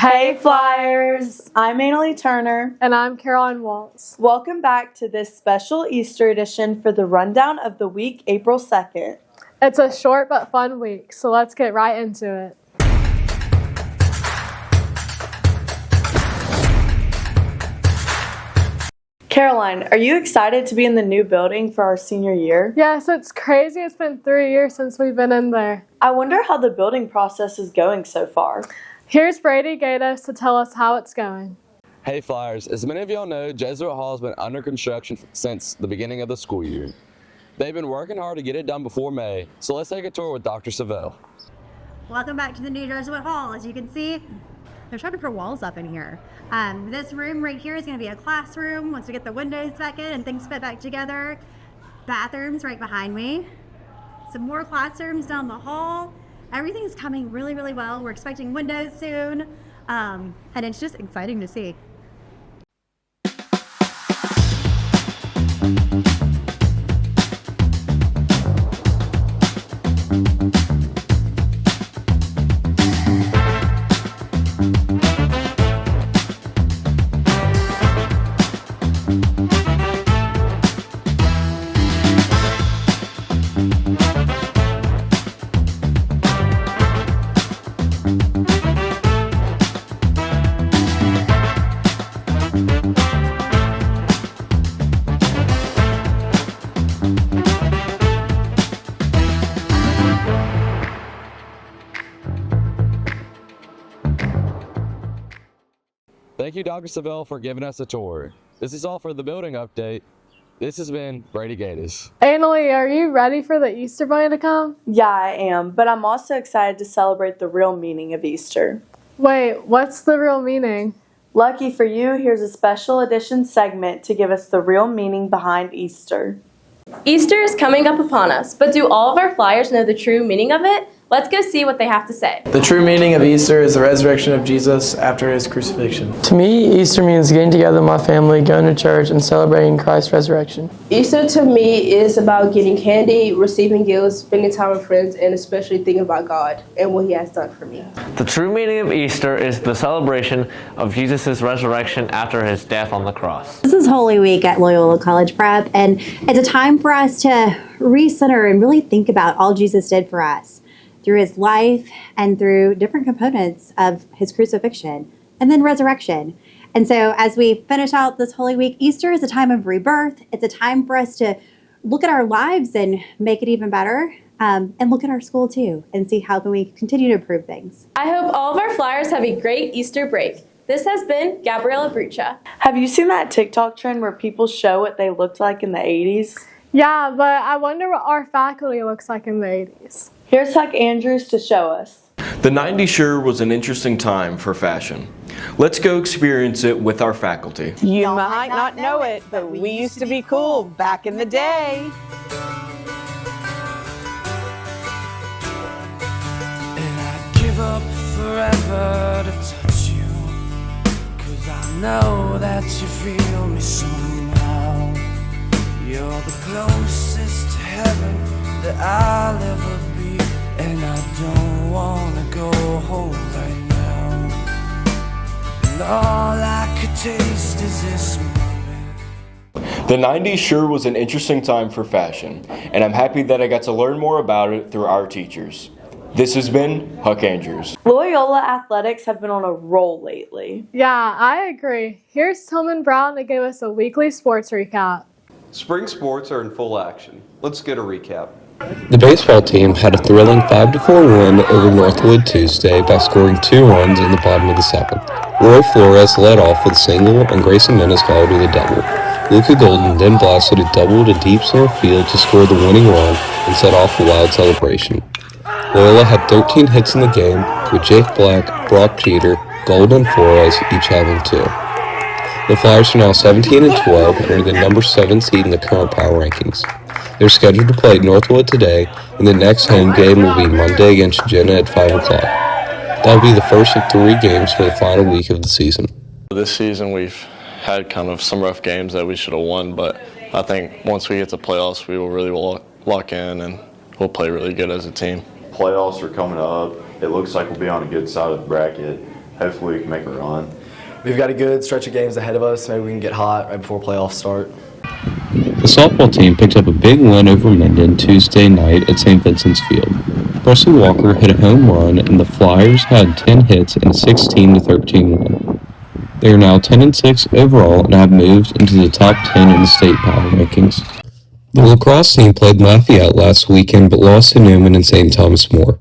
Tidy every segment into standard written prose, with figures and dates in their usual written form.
Hey Flyers! I'm Analeigh Turner. And I'm Caroline Waltz. Welcome back to this special Easter edition for the rundown of the week, April 2nd. It's a short but fun week, so let's get right into it. Caroline, are you excited to be in the new building for our senior year? Yes, it's crazy. It's been 3 years since we've been in there. I wonder how the building process is going so far. Here's Brady Gatos to tell us how it's going. Hey Flyers, as many of y'all know, Jesuit Hall has been under construction since the beginning of the school year. They've been working hard to get it done before May, so let's take a tour with Dr. Savelle. Welcome back to the new Jesuit Hall. As you can see, they're trying to put walls up in here. This room right here is going to be a classroom once we get the windows back in and things fit back together. Bathrooms right behind me. Some more classrooms down the hall. Everything's coming really, really well. We're expecting windows soon, and it's just exciting to see. Thank you, Dr. Savelle, for giving us a tour. This is all for the building update. This has been Brady Gatos. Analeigh, are you ready for the Easter Bunny to come? Yeah, I am, but I'm also excited to celebrate the real meaning of Easter. Wait, what's the real meaning? Lucky for you, here's a special edition segment to give us the real meaning behind Easter. Easter is coming up upon us, but do all of our Flyers know the true meaning of it? Let's go see what they have to say. The true meaning of Easter is the resurrection of Jesus after his crucifixion. To me, Easter means getting together with my family, going to church, and celebrating Christ's resurrection. Easter to me is about getting candy, receiving gifts, spending time with friends, and especially thinking about God and what he has done for me. The true meaning of Easter is the celebration of Jesus' resurrection after his death on the cross. This is Holy Week at Loyola College Prep, and it's a time for us to recenter and really think about all Jesus did for us through his life and through different components of his crucifixion and then resurrection. And so as we finish out this Holy Week, Easter is a time of rebirth. It's a time for us to look at our lives and make it even better, and look at our school too and see how can we continue to improve things. I hope all of our Flyers have a great Easter break. This has been Gabriella Brucha. Have you seen that TikTok trend where people show what they looked like in the 80s? Yeah, but I wonder what our faculty looks like in the 80s. Here's Huck Andrews to show us. The 90s sure was an interesting time for fashion. Let's go experience it with our faculty. You might not know it, but we used to be cool back in the day. And I'd give up forever to touch you, 'cause I know that you feel me somehow. You're the closest to heaven that I'll ever be, and I don't wanna go home right now. And all I could taste is this moment. The 90s sure was an interesting time for fashion, and I'm happy that I got to learn more about it through our teachers. This has been Huck Andrews. Loyola athletics have been on a roll lately. Yeah, I agree. Here's Tillman Brown to give us a weekly sports recap. Spring sports are in full action. Let's get a recap. The baseball team had a thrilling 5-4 win over Northwood Tuesday by scoring 2 runs in the bottom of the 7th. Roy Flores led off with a single and Grayson Menace followed with a double. Luca Golden then blasted a double to deep center field to score the winning run and set off a wild celebration. Loyola had 13 hits in the game, with Jake Black, Brock Jeter, Golden, and Flores each having 2. The Flyers are now 17-12 and are the number 7 seed in the current power rankings. They're scheduled to play Northwood today, and the next home game will be Monday against Jenna at 5 o'clock. That will be the first of 3 games for the final week of the season. This season we've had kind of some rough games that we should have won, but I think once we get to playoffs we will really lock in and we'll play really good as a team. Playoffs are coming up. It looks like we'll be on a good side of the bracket. hopefully we can make a run. We've got a good stretch of games ahead of us. Maybe we can get hot right before playoffs start. The softball team picked up a big win over Minden Tuesday night at St. Vincent's Field. Presley Walker hit a home run, and the Flyers had 10 hits and a 16-13 win. They are now 10-6 overall and have moved into the top 10 in the state power rankings. The lacrosse team played Lafayette last weekend but lost to Newman and St. Thomas More.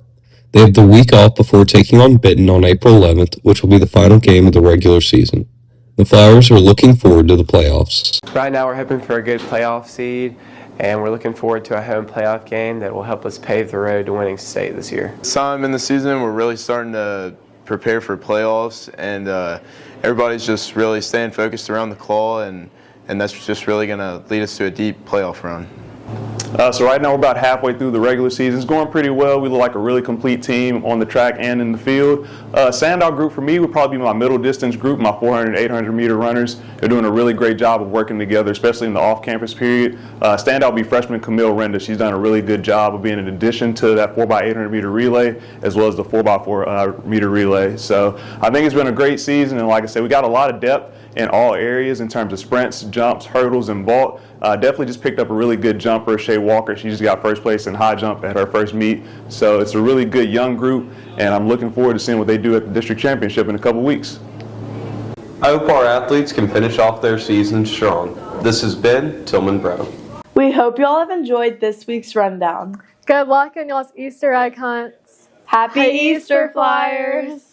They have the week off before taking on Benton on April 11th, which will be the final game of the regular season. The Flyers are looking forward to the playoffs. Right now we're hoping for a good playoff seed, and we're looking forward to a home playoff game that will help us pave the road to winning state this year. Sometime in the season, we're really starting to prepare for playoffs, and everybody's just really staying focused around the claw, and that's just really going to lead us to a deep playoff run. So right now we're about halfway through the regular season. It's going pretty well. We look like a really complete team on the track and in the field. Standout group for me would probably be my middle distance group, my 400 and 800 meter runners. They're doing a really great job of working together, especially in the off-campus period. Standout would be freshman Camille Renda. She's done a really good job of being an addition to that 4x800 meter relay as well as the 4x4 meter relay. So I think it's been a great season, and like I said, we got a lot of depth in all areas in terms of sprints, jumps, hurdles, and vault. Definitely just picked up a really good jumper, Shay Walker. She just got first place in high jump at her first meet. So it's a really good young group, and I'm looking forward to seeing what they do at the district championship in a couple weeks. I hope our athletes can finish off their season strong. This has been Tillman Brown. We hope you all have enjoyed this week's rundown. Good luck in y'all's Easter egg hunts. Happy Easter, Flyers!